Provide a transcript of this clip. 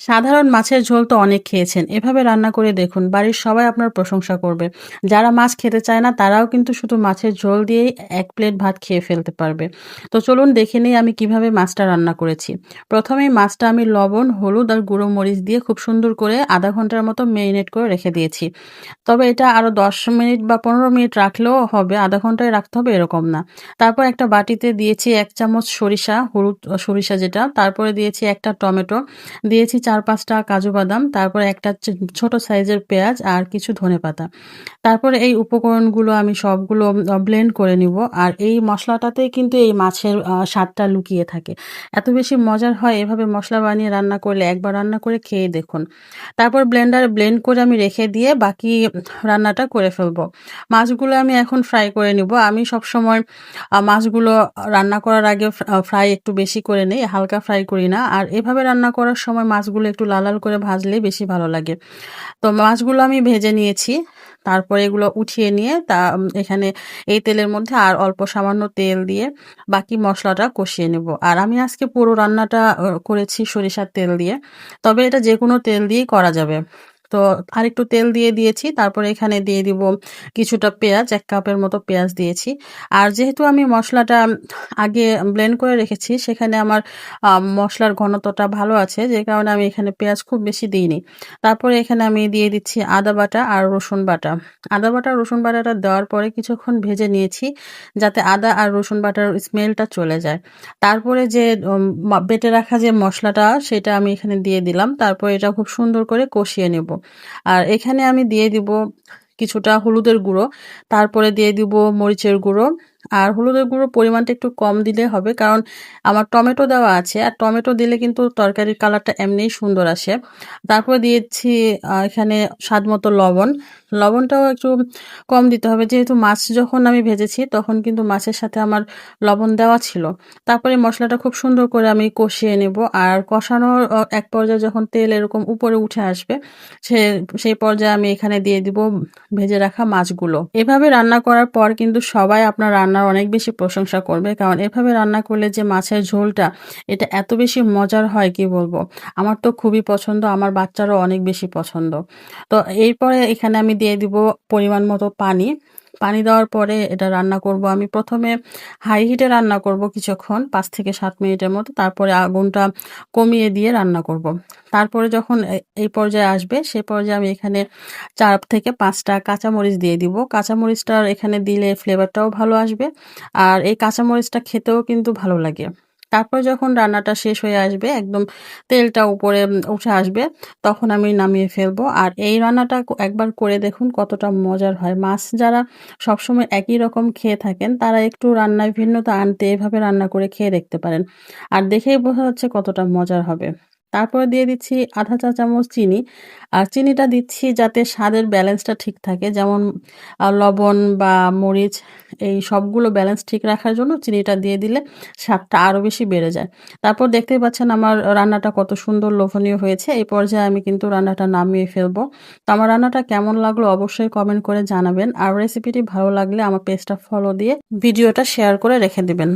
সাধারণ মাছের ঝোল তো অনেক খেয়েছেন। এভাবে রান্না করে দেখুন, বাড়ির সবাই আপনার প্রশংসা করবে। যারা মাছ খেতে চায় না তারাও কিন্তু শুধু মাছের ঝোল দিয়েই ১ প্লেট ভাত খেয়ে ফেলতে পারবে। তো চলুন দেখে নেই আমি কিভাবে মাছটা রান্না করেছি। প্রথমেই মাছটা আমি লবণ, হলুদ আর গুঁড়ো মরিচ দিয়ে খুব সুন্দর করে ০.৫ ঘন্টার মতো মেরিনেট করে রেখে দিয়েছি। তবে এটা আরো ১০ মিনিট বা ১৫ মিনিট রাখলেও হবে, ০.৫ ঘন্টায় রাখতে হবে এরকম না। তারপর একটা বাটিতে দিয়েছি ১ চামচ সরিষা, হলুদ সরিষা যেটা, তারপরে দিয়েছি ১ টা টমেটো, দিয়েছি ৪-৫ টা কাজু বাদাম, তারপরে একটা ছোট সাইজের পেঁয়াজ আর কিছু ধনেপাতা। তারপরে এই উপকরণগুলো আমি সবগুলো ব্লেন্ড করে নিব। আর এই মসলাটাতেই কিন্তু এই মাছের স্বাদটা লুকিয়ে থাকে। এত বেশি মজার হয় এভাবে মসলা বানিয়ে রান্না করলে, একবার রান্না করে খেয়ে দেখুন। তারপর ব্লেন্ডারে ব্লেন্ড করে আমি রেখে দিয়ে বাকি রান্নাটা করে ফেলবো। মাছগুলো আমি এখন ফ্রাই করে নিব। আমি সবসময় মাছগুলো রান্না করার আগে ফ্রাই একটু বেশি করে নেই, হালকা ফ্রাই করি না। আর এভাবে রান্না করার সময় মাছগুলো একটু লাল, লাল করে ভাজলেই বেশি ভালো লাগে। তো মাছগুলো আমি ভেজে নিয়েছি। তারপরে এগুলো উঠিয়ে নিয়ে এখানে এই তেলের মধ্যে আর অল্প সামান্য তেল দিয়ে বাকি মসলাটা কষিয়ে নেব। আর আমি আজকে পুরো রান্নাটা করেছি সরিষার তেল দিয়ে। তবে এটা যেকোনো তেল দিয়েই করা যাবে। তো আরেকটু তেল দিয়ে দিয়েছি। তারপরে এখানে দিয়ে দিব কিছুটা পেঁয়াজ, ১ কাপের মতো পেঁয়াজ দিয়েছি। আর যেহেতু আমি মসলাটা আগে ব্লেন্ড করে রেখেছি, সেখানে আমার মসলার ঘনত্বটা ভালো আছে, যে কারণে আমি এখানে পেঁয়াজ খুব বেশি দিইনি। তারপরে এখানে আমি দিয়ে দিচ্ছি আদা বাটা আর রসুন বাটা। আদা বাটা, রসুন বাটাটা দেওয়ার পরে কিছুক্ষণ ভেজে নিয়েছি, যাতে আদা আর রসুন বাটার স্মেলটা চলে যায়। তারপরে যে বেটে রাখা যে মসলাটা, সেটা আমি এখানে দিয়ে দিলাম। তারপরে এটা খুব সুন্দর করে কষিয়ে নেব। আর এখানে আমি দিয়ে দিব কিছুটা হলুদের গুঁড়ো, তারপরে দিয়ে দিব মরিচের গুঁড়ো। আর হলুদের গুঁড়োর পরিমাণটা একটু কম দিলে হবে, কারণ আমার টমেটো দেওয়া আছে। আর টমেটো দিলে কিন্তু তরকারির কালারটা এমনিই সুন্দর আসে। তারপরে দিয়েছি এখানে স্বাদমতো লবণ। লবণটাও একটু কম দিতে হবে, যেহেতু মাছ যখন আমি ভেজেছি তখন কিন্তু মাছের সাথে আমার লবণ দেওয়া ছিল। তারপরে মসলাটা খুব সুন্দর করে আমি কষিয়ে নেব। আর কষানোর এক পর্যায়ে যখন তেল এরকম উপরে উঠে আসবে, সে সেই পর্যায়ে আমি এখানে দিয়ে দিব ভেজে রাখা মাছগুলো। এভাবে রান্না করার পর কিন্তু সবাই আপনার রান্নার অনেক বেশি প্রশংসা করবে। কারণ এভাবে রান্না করলে যে মাছের ঝোলটা, এটা এত বেশি মজার হয় কি বলবো। আমার তো খুবই পছন্দ, আমার বাচ্চারও অনেক বেশি পছন্দ। তো এরপরে এখানে আমি দিয়ে দিব পরিমাণ মতো পানি। পানি দেওয়ার পরে এটা রান্না করব। আমি ১ম এ হাই হিটে রান্না করব কিছুক্ষণ, ৫ থেকে ৭ মিনিটের মতো। তারপরে আগুনটা কমিয়ে দিয়ে রান্না করব। তারপরে যখন এই পর্যায়ে আসবে, সে পর্যায়ে আমি এখানে ৪ থেকে ৫ টা কাঁচামরিচ দিয়ে দিব। কাঁচামরিচটা এখানে দিলে ফ্লেভারটাও ভালো আসবে। আর এই কাঁচামরিচটা খেতেও কিন্তু ভালো লাগে। তারপর যখন রান্নাটা শেষ হয়ে আসবে, একদম তেলটা উপরে উঠে আসবে, তখন আমি নামিয়ে ফেলবো। আর এই রান্নাটা একবার করে দেখুন কতটা মজার হয়। মাছ যারা সবসময় একই রকম খেয়ে থাকেন, তারা একটু রান্নায় ভিন্নতা আনতে এভাবে রান্না করে খেয়ে দেখতে পারেন। আর দেখেই বোঝা যাচ্ছে কতটা মজার হবে। তারপরে দিয়ে দিচ্ছি ০.৫ চা চামচ চিনি। আর চিনিটা দিচ্ছি যাতে স্বাদের ব্যালেন্সটা ঠিক থাকে। যেমন লবণ বা মরিচ, এই সবগুলো ব্যালেন্স ঠিক রাখার জন্য চিনিটা দিয়ে দিলে স্বাদটা আরো বেশি বেড়ে যায়। তারপর দেখতেই পাচ্ছেন আমার রান্নাটা কত সুন্দর লোভনীয় হয়েছে। এই পর্যায়ে আমি কিন্তু রান্নাটা নামিয়ে ফেলবো। তো আমার রান্নাটা কেমন লাগলো অবশ্যই কমেন্ট করে জানাবেন। আর রেসিপিটি ভালো লাগলে আমার পেজটা ফলো দিয়ে ভিডিওটা শেয়ার করে রেখে দিবেন।